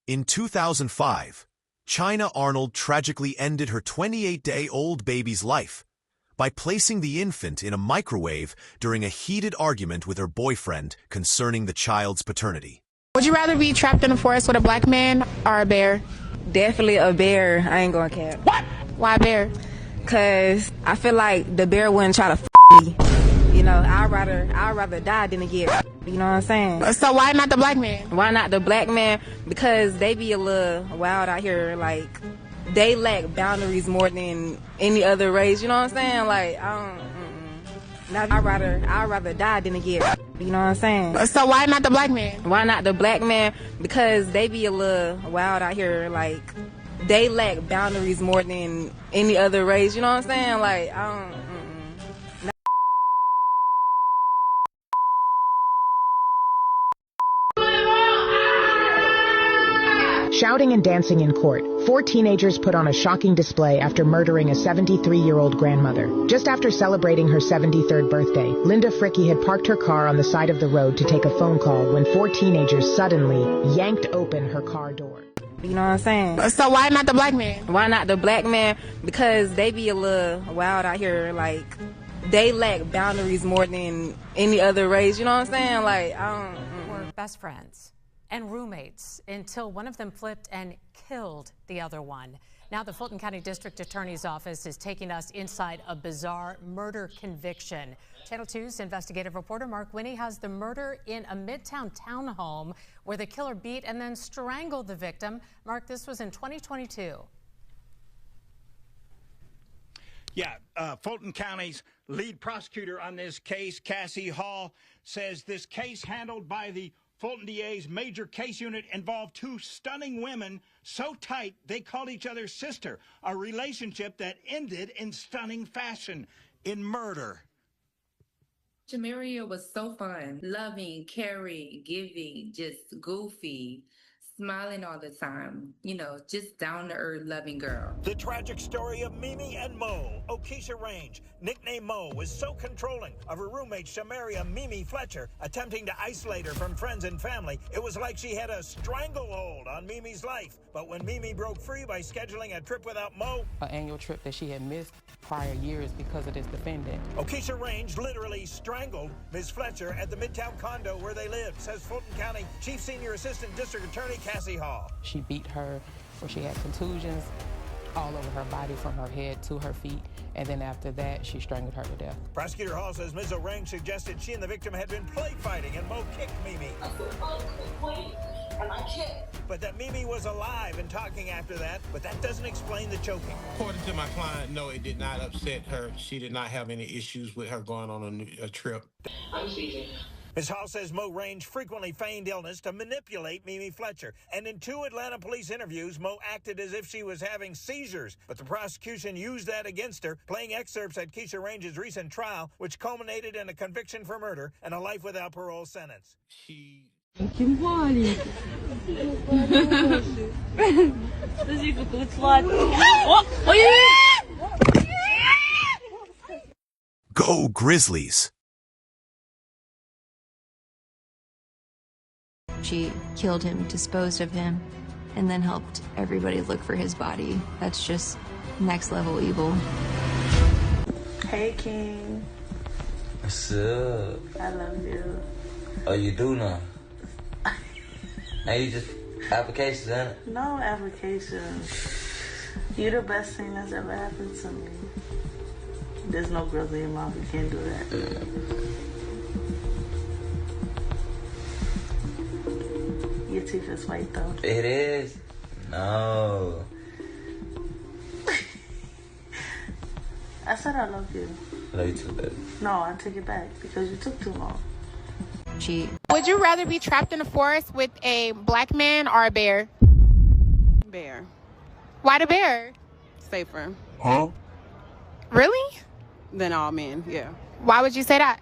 In 2005, China Arnold tragically ended her 28-day-old baby's life by placing the infant in a microwave during a heated argument with her boyfriend concerning the child's paternity. Would you rather be trapped in a forest with a black man or a bear? Definitely a bear. I ain't gonna cap. What? Why a bear? Cause I feel like the bear wouldn't try to me. You know, I'd rather die than to get. You know what I'm saying? So why not the black man? Why not the black man? Because they be a little wild out here. Like, they lack boundaries more than any other race. You know what I'm saying? Like, I'd rather die than to get. You know what I'm saying? So why not the black man? Why not the black man? Because they be a little wild out here. Like, they lack boundaries more than any other race. You know what I'm saying? Like, Shouting and dancing in court, 4 teenagers put on a shocking display after murdering a 73-year-old grandmother. Just after celebrating her 73rd birthday, Linda Fricky had parked her car on the side of the road to take a phone call when 4 teenagers suddenly yanked open her car door. You know what I'm saying? So why not the black man? Why not the black man? Because they be a little wild out here. Like, they lack boundaries more than any other race. You know what I'm saying? Like, We're best friends and roommates until one of them flipped and killed the other one. Now the Fulton County District Attorney's Office is taking us inside a bizarre murder conviction. Channel 2's investigative reporter Mark Winnie has the murder in a Midtown townhome where the killer beat and then strangled the victim. Mark, this was in 2022. Yeah, Fulton County's lead prosecutor on this case, Cassie Hall, says this case handled by the Fulton DA's major case unit involved 2 stunning women so tight they called each other sister, a relationship that ended in stunning fashion, in murder. Jamaria was so fun, loving, caring, giving, just goofy, smiling all the time, you know, just down-to-earth, loving girl. The tragic story of Mimi and Mo. Okeisha Range, nicknamed Mo, was so controlling of her roommate Shamaria Mimi Fletcher, attempting to isolate her from friends and family. It was like she had a stranglehold on Mimi's life. But when Mimi broke free by scheduling a trip without Mo, an annual trip that she had missed prior years because of this defendant, Okeisha Range literally strangled Ms. Fletcher at the Midtown condo where they lived, says Fulton County Chief Senior Assistant District Attorney Cassie Hall. she beat her where she had contusions all over her body from her head to her feet, and then after that, she strangled her to death. Prosecutor Hall says Ms. O'Rang suggested she and the victim had been play fighting and Mo kicked Mimi. I said, oh, wait, and I kicked. But that Mimi was alive and talking after that, but that doesn't explain the choking. According to my client, no, it did not upset her. She did not have any issues with her going on a trip. I'm seizing. Ms. Hall says Mo Range frequently feigned illness to manipulate Mimi Fletcher. And in 2 Atlanta police interviews, Mo acted as if she was having seizures. But the prosecution used that against her, playing excerpts at Keisha Range's recent trial, which culminated in a conviction for murder and a life without parole sentence. Go Grizzlies! She killed him, disposed of him, and then helped everybody look for his body. That's just next level evil. Hey, King. What's up? I love you. Oh, you do now? Now you just applications, ain't it? No applications. You the best thing that's ever happened to me. There's no girl in your mouth. You can't do that. Your teeth is white though. It is? No. I said I love you. I love you too, baby. No, I take it back because you took too long. Would you rather be trapped in a forest with a black man or a bear? Bear. Why the bear? Safer. Huh? Really? Than all men, yeah. Why would you say that?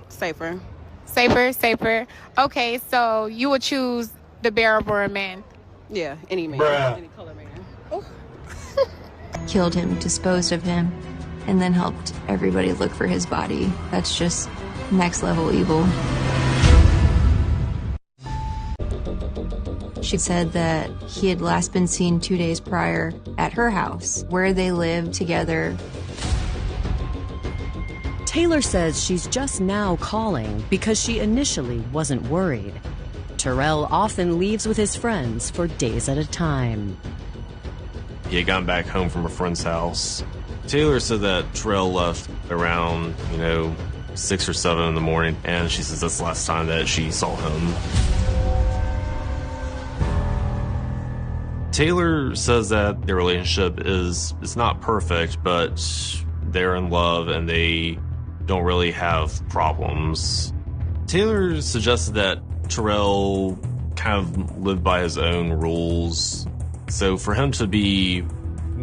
Safer. Safer. Okay, so you would choose the bear over a man? Yeah, any man. Bruh. Any color man. Killed him, disposed of him, and then helped everybody look for his body. That's just next level evil. She said that he had last been seen 2 days prior at her house, where they lived together. Taylor says she's just now calling because she initially wasn't worried. Terrell often leaves with his friends for days at a time. He had gone back home from a friend's house. Taylor said that Terrell left around, 6 or 7 in the morning, and she says that's the last time that she saw him. Taylor says that their relationship is not perfect, but they're in love and they don't really have problems. Taylor suggested that Terrell kind of lived by his own rules. So for him to be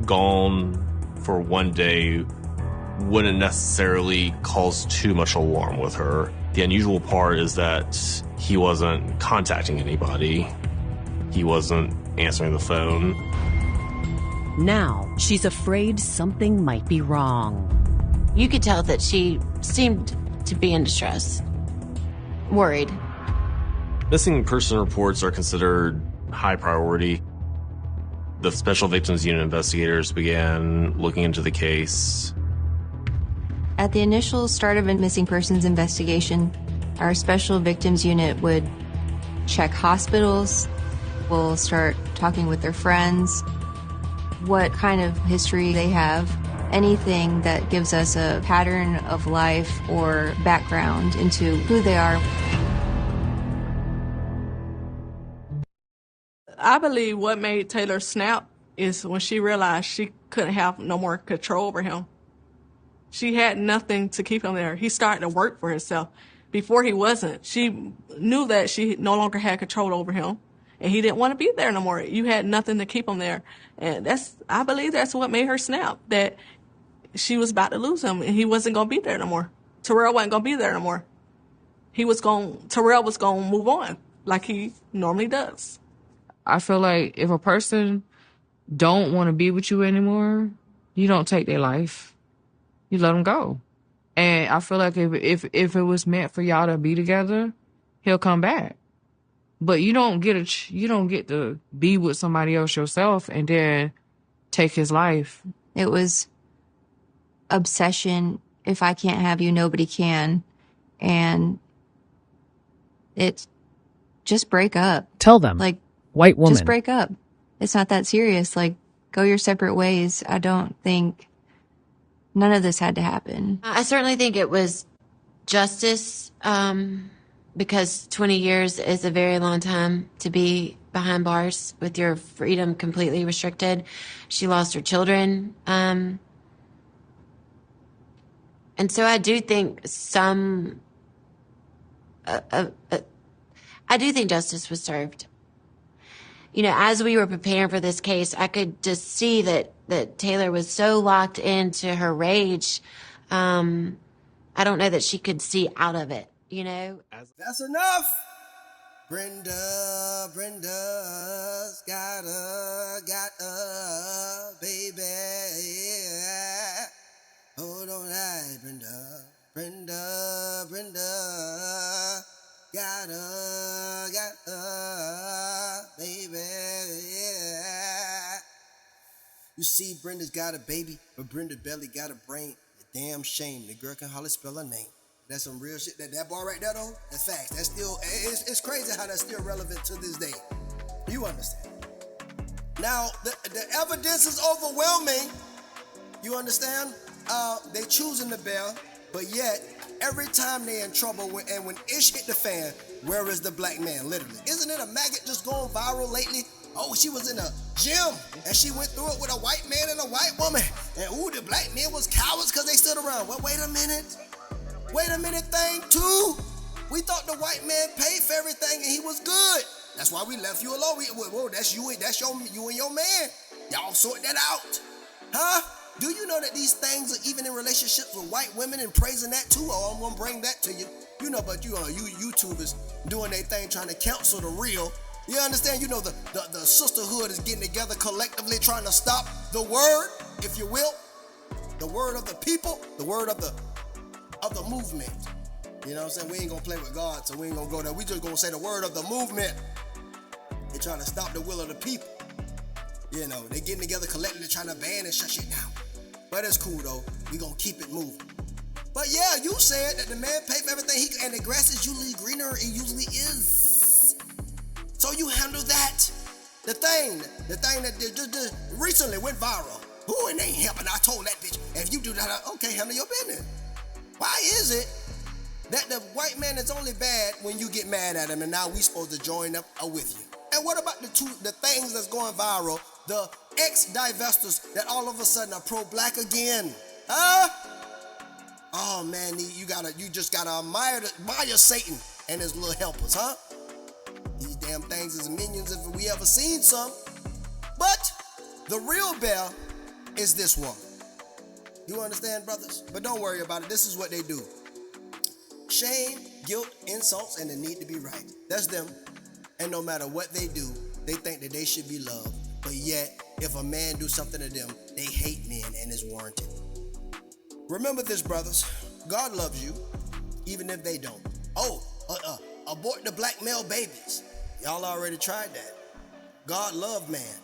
gone for one day wouldn't necessarily cause too much alarm with her. The unusual part is that he wasn't contacting anybody. He wasn't answering the phone. Now, she's afraid something might be wrong. You could tell that she seemed to be in distress, worried. Missing person reports are considered high priority. The Special Victims Unit investigators began looking into the case. At the initial start of a missing persons investigation, our Special Victims Unit would check hospitals. We'll start talking with their friends, what kind of history they have, anything that gives us a pattern of life or background into who they are. I believe what made Taylor snap is when she realized she couldn't have no more control over him. She had nothing to keep him there. He started to work for himself. Before he wasn't. She knew that she no longer had control over him, and he didn't want to be there no more. You had nothing to keep him there. And I believe that's what made her snap, that she was about to lose him, and he wasn't going to be there no more. Terrell wasn't going to be there no more. Terrell was going to move on like he normally does. I feel like if a person don't want to be with you anymore, you don't take their life. You let them go. And I feel like if it was meant for y'all to be together, he'll come back. But you don't get to be with somebody else yourself and then take his life. It was obsession. If I can't have you, nobody can. And it's just break up. Tell them. Like, white woman. Just break up. It's not that serious. Like, go your separate ways. I don't think none of this had to happen. I certainly think it was justice, because 20 years is a very long time to be behind bars with your freedom completely restricted. She lost her children. And so I do think I do think justice was served. As we were preparing for this case, I could just see that Taylor was so locked into her rage. I don't know that she could see out of it, That's enough. Brenda's got a baby. Yeah. Hold on tight, Brenda. Got a baby. Yeah. You see, Brenda's got a baby, but Brenda barely got a brain. A damn shame. The girl can hardly spell her name. That's some real shit. That bar right there, though, that's facts. That's still, it's crazy how that's still relevant to this day. You understand? Now, the evidence is overwhelming. You understand? They choosing the bear, but yet, every time they in trouble, when ish hit the fan, where is the black man, literally? Isn't it a maggot just going viral lately? Oh, she was in a gym, and she went through it with a white man and a white woman. And ooh, the black men was cowards because they stood around. Well, wait a minute thing, too. We thought the white man paid for everything, and he was good. That's why we left you alone. Whoa, that's you and your man. Y'all sort that out. Huh? Do you know that these things are even in relationships with white women and praising that too? Oh, I'm gonna bring that to you. But you YouTubers doing their thing trying to counsel the real. You understand? The sisterhood is getting together collectively trying to stop the word, if you will. The word of the people, the word of the movement. You know what I'm saying? We ain't gonna play with God, so we ain't gonna go there. We just gonna say the word of the movement. They trying to stop the will of the people. You know, they getting together collectively trying to ban and shut shit down. But it's cool though. We gonna keep it moving. But yeah, you said that the man paid for everything and the grass is usually greener. It usually is. So you handle that. The thing that just recently went viral. Ooh, it ain't helping. I told that bitch, if you do that, okay, handle your business. Why is it that the white man is only bad when you get mad at him and now we supposed to join up with you? And what about the things that's going viral? The ex-divestors that all of a sudden are pro-black again. Huh? Oh man, you just gotta admire Satan and his little helpers, huh? These damn things is minions if we ever seen some. But the real bear is this one. You understand, brothers? But don't worry about it. This is what they do. Shame, guilt, insults, and the need to be right. That's them. And no matter what they do, they think that they should be loved. But yet, if a man do something to them, they hate men and it's warranted. Remember this, brothers. God loves you, even if they don't. Abort the black male babies. Y'all already tried that. God loved man.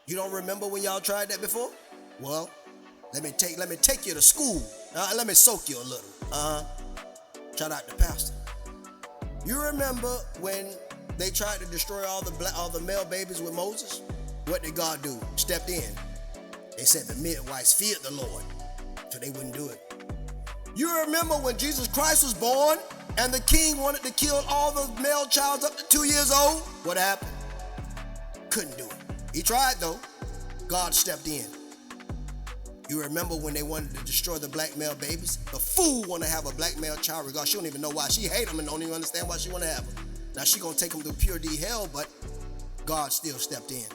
You don't remember when y'all tried that before? Well, let me take you to school. Let me soak you a little. Shout out to Pastor. You remember when they tried to destroy all the male babies with Moses? What did God do? Stepped in. They said the midwives feared the Lord, so they wouldn't do it. You remember when Jesus Christ was born and the king wanted to kill all the male child up to 2 years old? What happened? Couldn't do it. He tried though. God stepped in. You remember when they wanted to destroy the black male babies? The fool want to have a black male child regardless. She don't even know why. She hate them and don't even understand why she want to have them. Now she gonna take them through pure D hell, but God still stepped in.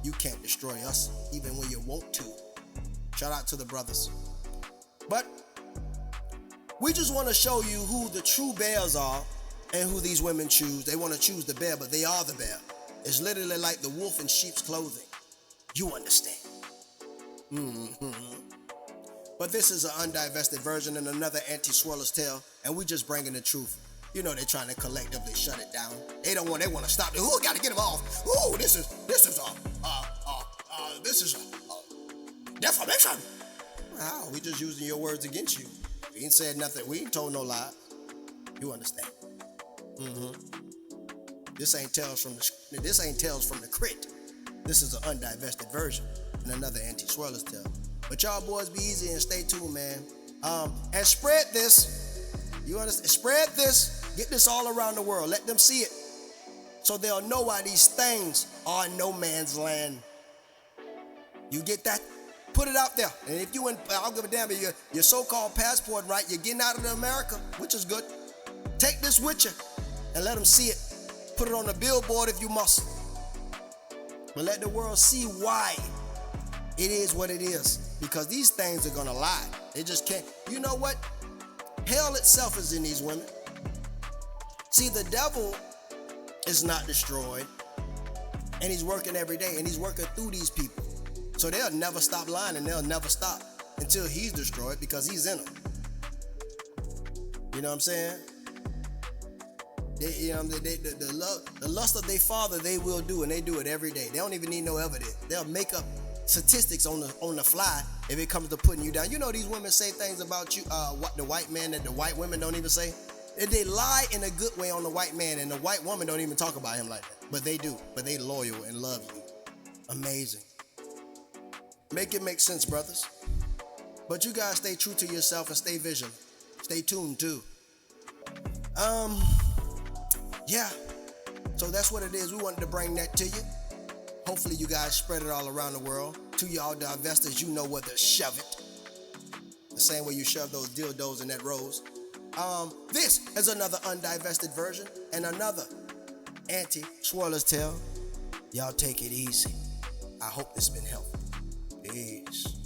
You can't destroy us even when you want to. Shout out to the brothers. But we just want to show you who the true bears are and who these women choose. They want to choose the bear, but they are the bear. It's literally like the wolf in sheep's clothing. You understand. But this is an undivested version and another anti-swirler's tale, and we just bringing the truth. You know they're trying to collectively shut it down. They want to stop it. Ooh, got to get them off. Ooh, this is defamation. Wow, we just using your words against you. We ain't said nothing. We ain't told no lie. You understand? This ain't tales from the crit. This is an undivested version and another anti-swirler's tale. But y'all boys be easy and stay tuned, man. And spread this. You understand? Spread this. Get this all around the world. Let them see it. So they'll know why these things are no man's land. You get that? Put it out there. And if I don't give a damn if your so-called passport right, you're getting out of America, which is good. Take this with you and let them see it. Put it on the billboard if you must. But let the world see why it is what it is. Because these things are gonna lie. They just can't. You know what? Hell itself is in these women. See, the devil is not destroyed. And he's working every day. And he's working through these people. So they'll never stop lying and they'll never stop until he's destroyed because he's in them. You know what I'm saying? The lust of their father they will do, and they do it every day. They don't even need no evidence. They'll make up statistics on the fly if it comes to putting you down. You know these women say things about you, what the white man that the white women don't even say. They lie in a good way on the white man, and the white woman don't even talk about him like that. But they do. But they loyal and love you. Amazing. Make it make sense, brothers. But you guys stay true to yourself and stay vigilant. Stay tuned too. Yeah. So that's what it is. We wanted to bring that to you. Hopefully you guys spread it all around the world. To y'all divestors, you know where to shove it. The same way you shove those dildos in that rose. This is another undivested version and another anti-swirler's tale. Y'all take it easy. I hope this has been helpful. Peace.